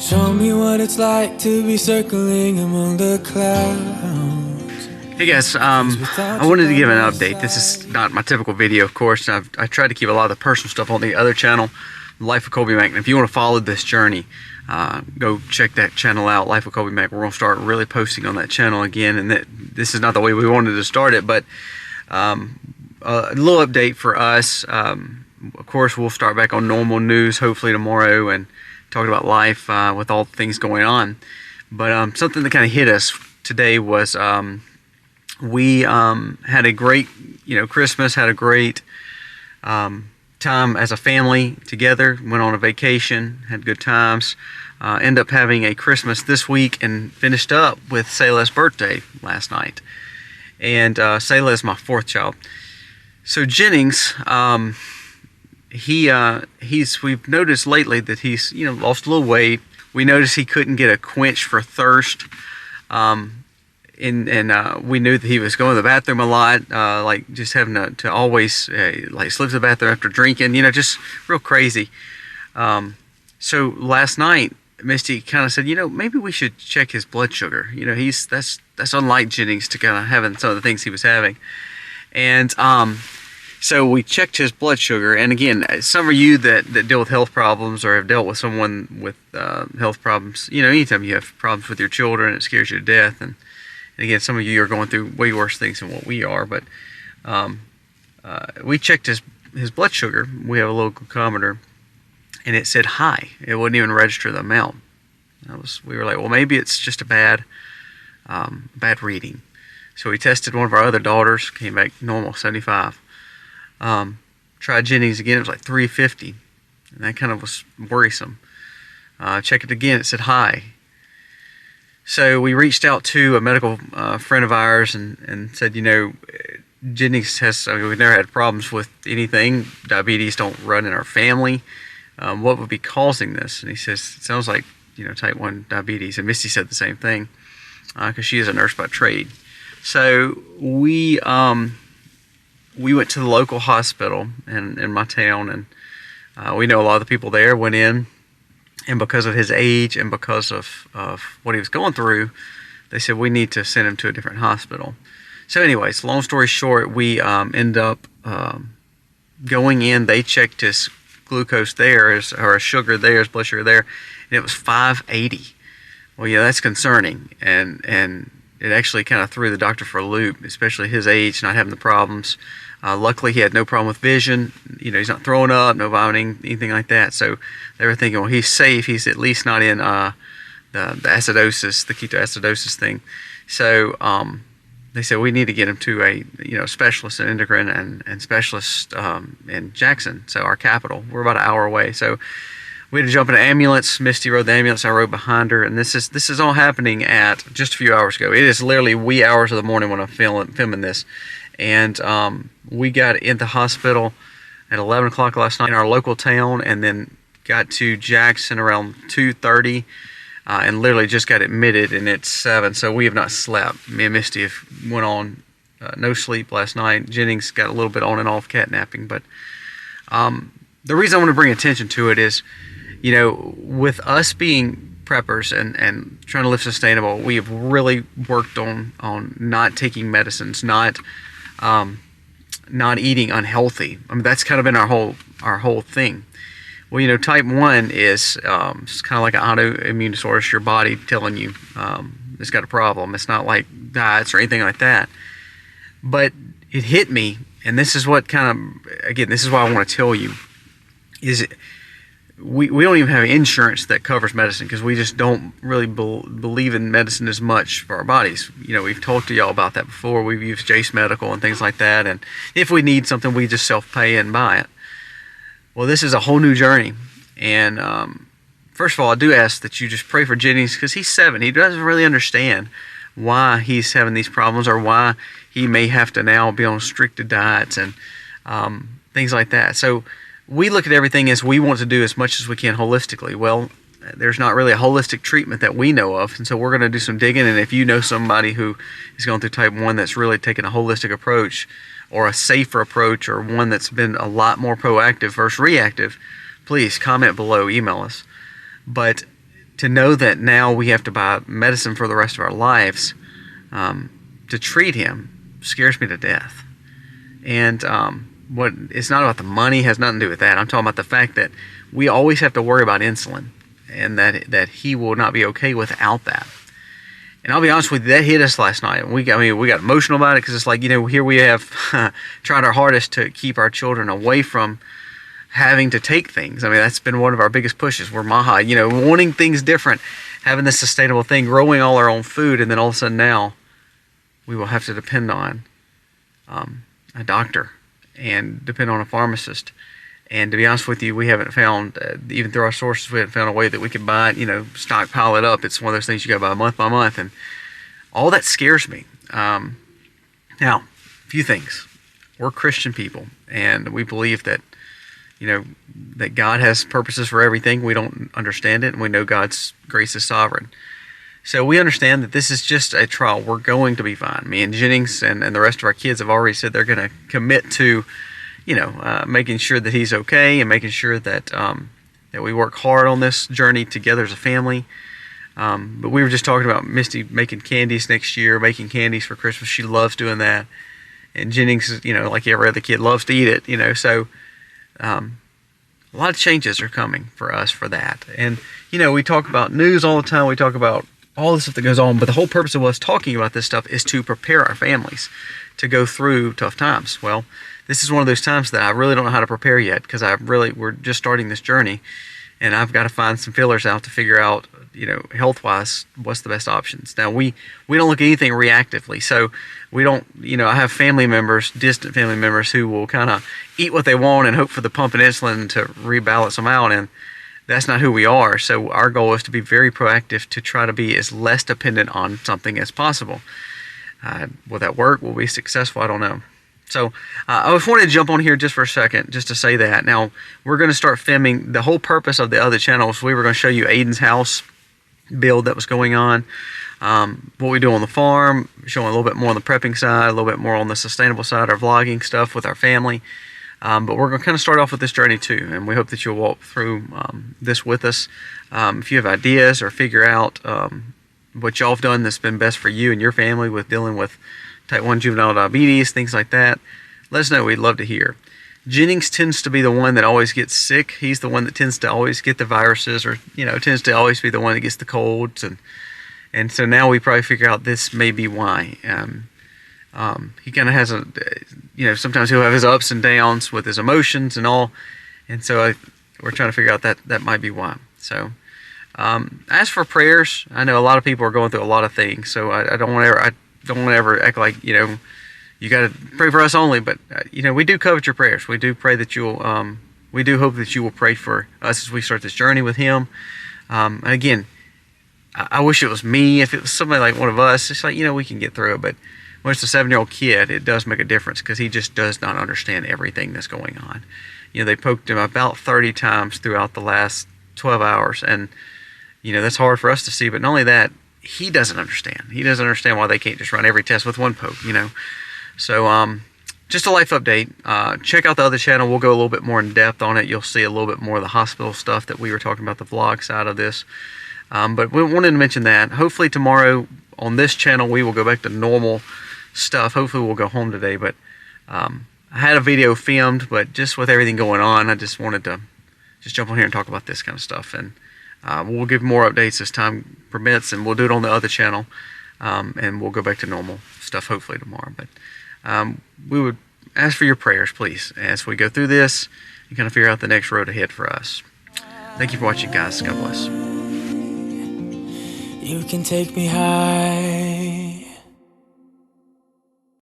Show me what it's like to be circling among the clouds. Hey guys, I wanted to give an update. This is not my typical video, of course. I tried to keep a lot of the personal stuff on the other channel, Life of Colby Mac. And if you want to follow this journey, go check that channel out, Life of Colby Mac. We're going to start really posting on that channel again. And this is not the way we wanted to start it, but a little update for us. Of course, we'll start back on normal news hopefully tomorrow and talking about life with all the things going on. But something that kind of hit us today was we had a great, Christmas, had a great time as a family together, went on a vacation, had good times, ended up having a Christmas this week and finished up with Selah's birthday last night. And Selah is my fourth child. So Jennings, we've noticed lately that he's lost a little weight. We noticed he couldn't get a quench for thirst, and we knew that he was going to the bathroom a lot, like just having to always like slip to the bathroom after drinking, just real crazy. So last night Misty kind of said, maybe we should check his blood sugar. That's unlike Jennings to kind of having some of the things he was having, and so we checked his blood sugar, and again, some of you that deal with health problems or have dealt with someone with health problems, anytime you have problems with your children, it scares you to death. And again, some of you are going through way worse things than what we are. But we checked his blood sugar. We have a little glucometer, and it said high. It wouldn't even register the amount. We were like, well, maybe it's just a bad reading. So we tested one of our other daughters, came back normal, 75. Tried Jennings again, it was like 350, and that kind of was worrisome. Check it again, it said high. So we reached out to a medical friend of ours and said, Jennings we've never had problems with anything. Diabetes don't run in our family. What would be causing this? And he says, it sounds like, type 1 diabetes. And Misty said the same thing, because she is a nurse by trade. So we went to the local hospital in my town, and we know a lot of the people there. Went in, and because of his age and because of what he was going through, they said we need to send him to a different hospital. So anyways, long story short, we end up going in. They checked his glucose there, or his sugar there, his blood sugar there, and it was 580. Well, yeah, that's concerning, and it actually kind of threw the doctor for a loop, especially his age, not having the problems. Luckily, he had no problem with vision. He's not throwing up, no vomiting, anything like that. So they were thinking, well, he's safe. He's at least not in the acidosis, the ketoacidosis thing. So they said we need to get him to a specialist in endocrine and specialist in Jackson, so our capital. We're about an hour away. So we had to jump in an ambulance. Misty rode the ambulance. I rode behind her, and this is all happening at just a few hours ago. It is literally wee hours of the morning when I'm filming this, and we got in the hospital at 11 o'clock last night in our local town, and then got to Jackson around 2:30, and literally just got admitted, and it's 7. So we have not slept. Me and Misty have went on no sleep last night. Jennings got a little bit on and off catnapping, but the reason I want to bring attention to it is, with us being preppers and trying to live sustainable, we have really worked on not taking medicines, not eating unhealthy. I mean, that's kind of been our whole thing. Well, type 1 is it's kind of like an autoimmune disorder. It's your body telling you it's got a problem. It's not like diets or anything like that. But it hit me, and this is what this is why I want to tell you, is we don't even have insurance that covers medicine, because we just don't really believe in medicine as much for our bodies. We've talked to y'all about that before. We've used Jace Medical and things like that, and if we need something, we just self-pay and buy it. Well, this is a whole new journey, and first of all, I do ask that you just pray for Jennings, because he's 7. He doesn't really understand why he's having these problems, or why he may have to now be on restricted diets and things like that. So we look at everything as we want to do as much as we can holistically. Well, there's not really a holistic treatment that we know of, and so we're going to do some digging. And if you know somebody who is going through type 1 that's really taking a holistic approach, or a safer approach, or one that's been a lot more proactive versus reactive, please comment below, email us. But to know that now we have to buy medicine for the rest of our lives to treat him scares me to death. And what it's not about the money, has nothing to do with that. I'm talking about the fact that we always have to worry about insulin, and that he will not be okay without that. And I'll be honest with you, that hit us last night. We got emotional about it, because it's like, here we have tried our hardest to keep our children away from having to take things. That's been one of our biggest pushes. We're Maha, wanting things different, having this sustainable thing, growing all our own food, and then all of a sudden now we will have to depend on a doctor and depend on a pharmacist. And to be honest with you, we haven't found, even through our sources, we haven't found a way that we can buy it, stockpile it up. It's one of those things you got to buy month by month, and all that scares me. Now, a few things. We're Christian people, and we believe that, that God has purposes for everything. We don't understand it, and we know God's grace is sovereign. So we understand that this is just a trial. We're going to be fine. Me and Jennings and the rest of our kids have already said they're going to commit to making sure that he's okay, and making sure that that we work hard on this journey together as a family. But we were just talking about Misty making candies next year, making candies for Christmas. She loves doing that. And Jennings, like every other kid, loves to eat it, So a lot of changes are coming for us for that. And, we talk about news all the time. We talk about all the stuff that goes on. But the whole purpose of us talking about this stuff is to prepare our families to go through tough times. Well, this is one of those times that I really don't know how to prepare yet, because we're just starting this journey, and I've got to find some fillers out to figure out, health-wise, what's the best options. Now, we don't look at anything reactively, so we don't, I have family members, distant family members, who will kind of eat what they want and hope for the pump and insulin to rebalance them out, and that's not who we are. So our goal is to be very proactive, to try to be as less dependent on something as possible. Will that work? Will we be successful? I don't know. So I just wanted to jump on here just for a second, just to say that. Now, we're going to start filming. The whole purpose of the other channels, we were going to show you Aiden's house build that was going on, what we do on the farm, showing a little bit more on the prepping side, a little bit more on the sustainable side, our vlogging stuff with our family. But we're going to kind of start off with this journey too, and we hope that you'll walk through this with us. If you have ideas or figure out what y'all have done that's been best for you and your family with dealing with type 1 juvenile diabetes, things like that, let us know. We'd love to hear. Jennings tends to be the one that always gets sick. He's the one that tends to always get the viruses, or tends to always be the one that gets the colds, and so now we probably figure out this may be why. He kind of has sometimes he'll have his ups and downs with his emotions and all, and so we're trying to figure out that might be why. So as for prayers, I know a lot of people are going through a lot of things, so I don't want to ever act like you got to pray for us only, but we do covet your prayers. We do pray that we do hope that you will pray for us as we start this journey with him. And again, I wish it was me. If it was somebody like one of us, it's like, we can get through it. But when it's a 7-year-old kid, it does make a difference, because he just does not understand everything that's going on. They poked him about 30 times throughout the last 12 hours, and that's hard for us to see. But not only that, he doesn't understand. He doesn't understand why they can't just run every test with one poke, So just a life update. Check out the other channel. We'll go a little bit more in depth on it. You'll see a little bit more of the hospital stuff that we were talking about, the vlog side of this. But we wanted to mention that. Hopefully tomorrow on this channel we will go back to normal stuff. Hopefully we'll go home today. But I had a video filmed, but just with everything going on, I just wanted to just jump on here and talk about this kind of stuff. And we'll give more updates as time permits, and we'll do it on the other channel. And we'll go back to normal stuff hopefully tomorrow. But we would ask for your prayers, please, as we go through this and kind of figure out the next road ahead for us. Thank you for watching, guys. God bless. You can take me high.